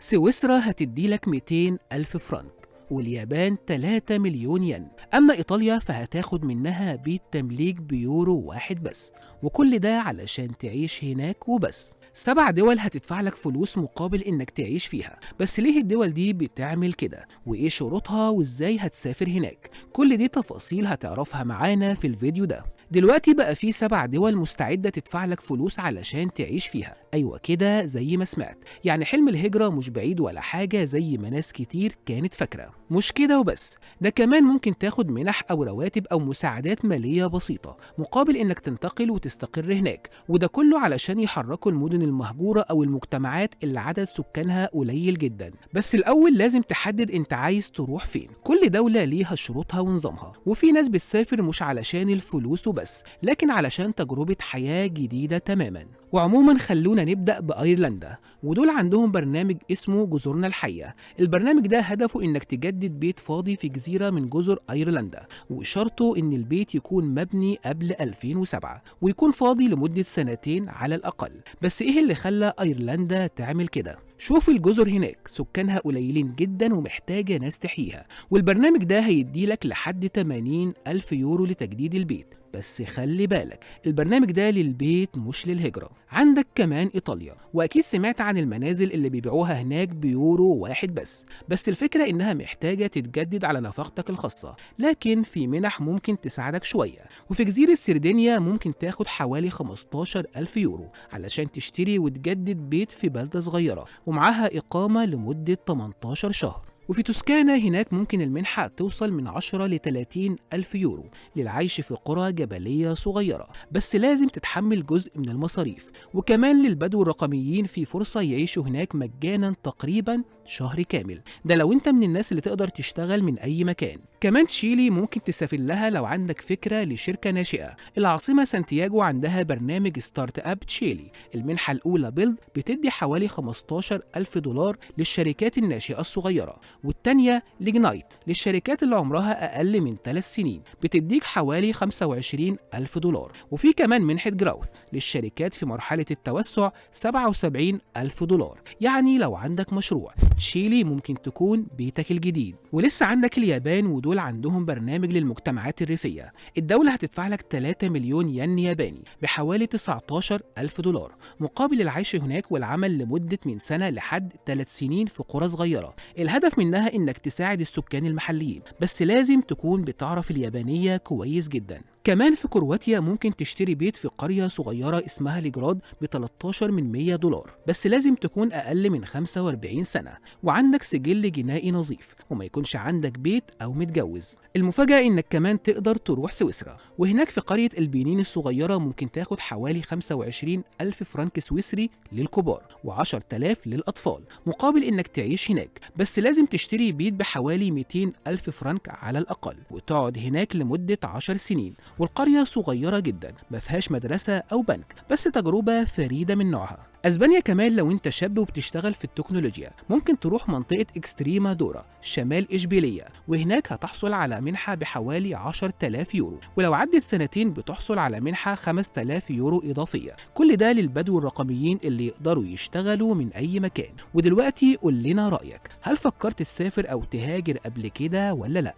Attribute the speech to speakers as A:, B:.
A: سويسرا هتديلك 200 ألف فرنك، واليابان 3 مليون ين. أما إيطاليا فهتاخد منها بيت تمليك بيورو واحد بس، وكل ده علشان تعيش هناك وبس. 7 دول هتدفع لك فلوس مقابل إنك تعيش فيها. بس ليه الدول دي بتعمل كده؟ وإيه شروطها؟ وإزاي هتسافر هناك؟ كل دي تفاصيل هتعرفها معانا في الفيديو ده. دلوقتي بقى في 7 دول مستعدة تدفع لك فلوس علشان تعيش فيها. أيوة كده زي ما سمعت، يعني حلم الهجرة مش بعيد ولا حاجة زي ما ناس كتير كانت فاكرة. مش كده وبس، ده كمان ممكن تاخد منح أو رواتب أو مساعدات مالية بسيطة مقابل إنك تنتقل وتستقر هناك، وده كله علشان يحركوا المدن المهجورة أو المجتمعات اللي عدد سكانها قليل جدا. بس الأول لازم تحدد أنت عايز تروح فين. كل دولة ليها شروطها ونظامها، وفي ناس بتسافر مش علشان الفلوس وبس، لكن علشان تجربة حياة جديدة تماما. وعموما خلونا نبدأ بأيرلندا، ودول عندهم برنامج اسمه جزرنا الحية. البرنامج ده هدفه إنك تجدد بيت فاضي في جزيرة من جزر أيرلندا، وشرطه إن البيت يكون مبني قبل 2007 ويكون فاضي لمدة 2 على الأقل. بس إيه اللي خلى أيرلندا تعمل كده؟ شوف الجزر هناك سكانها قليلين جدا ومحتاجة ناس تحييها، والبرنامج ده هيديلك لحد 80 ألف يورو لتجديد البيت. بس خلي بالك، البرنامج ده للبيت مش للهجرة. عندك كمان إيطاليا، وأكيد سمعت عن المنازل اللي بيبيعوها هناك بيورو واحد بس الفكرة إنها محتاجة تتجدد على نفقتك الخاصة، لكن في منح ممكن تساعدك شوية. وفي جزيرة سردينيا ممكن تاخد حوالي 15 ألف يورو علشان تشتري وتجدد بيت في بلدة صغيرة ومعاها إقامة لمدة 18 شهر. وفي توسكانا هناك ممكن المنحة توصل من 10 ل 30 ألف يورو للعيش في قرى جبلية صغيرة، بس لازم تتحمل جزء من المصاريف. وكمان للبدو الرقميين في فرصة يعيشوا هناك مجانا تقريبا شهر كامل، ده لو انت من الناس اللي تقدر تشتغل من أي مكان. كمان تشيلي ممكن تسافر لها لو عندك فكرة لشركة ناشئة. العاصمة سانتياغو عندها برنامج ستارت اب تشيلي. المنحة الأولى بيلد بتدي حوالي 15 ألف دولار للشركات الناشئة الصغيرة، والتانية ليجنايت للشركات اللي عمرها أقل من 3 سنين بتديك حوالي 25 ألف دولار. وفي كمان منحة جراوث للشركات في مرحلة التوسع 77 ألف دولار. يعني لو عندك مشروع، تشيلي ممكن تكون بيتك الجديد. ولسه عندك اليابان، ودول عندهم برنامج للمجتمعات الريفية. الدولة هتدفع لك 3 مليون ين ياباني بحوالي 19 ألف دولار مقابل العيش هناك والعمل لمدة من سنة لحد 3 سنين في قرى صغيرة. الهدف منها إنك تساعد السكان المحليين، بس لازم تكون بتعرف اليابانية كويس جدا. كمان في كرواتيا ممكن تشتري بيت في قرية صغيرة اسمها ليجراد ب 13 من 100 دولار، بس لازم تكون أقل من 45 سنة وعندك سجل جنائي نظيف، وما يكونش عندك بيت أو متجوز. المفاجأة إنك كمان تقدر تروح سويسرا، وهناك في قرية البنين الصغيرة ممكن تاخد حوالي 25 ألف فرنك سويسري للكبار و10,000 للأطفال مقابل إنك تعيش هناك. بس لازم تشتري بيت بحوالي 200 ألف فرنك على الأقل وتقعد هناك لمدة 10 سنين. والقرية صغيرة جدا، ما فيهاش مدرسة أو بنك، بس تجربة فريدة من نوعها. اسبانيا كمان لو انت شاب وبتشتغل في التكنولوجيا ممكن تروح منطقة اكستريمادورا شمال اشبيلية، وهناك هتحصل على منحة بحوالي 10,000 يورو، ولو عدت 2 بتحصل على منحة 5,000 يورو إضافية. كل ده للبدو الرقميين اللي يقدروا يشتغلوا من أي مكان. ودلوقتي قول لنا رأيك، هل فكرت تسافر أو تهاجر قبل كده ولا لأ؟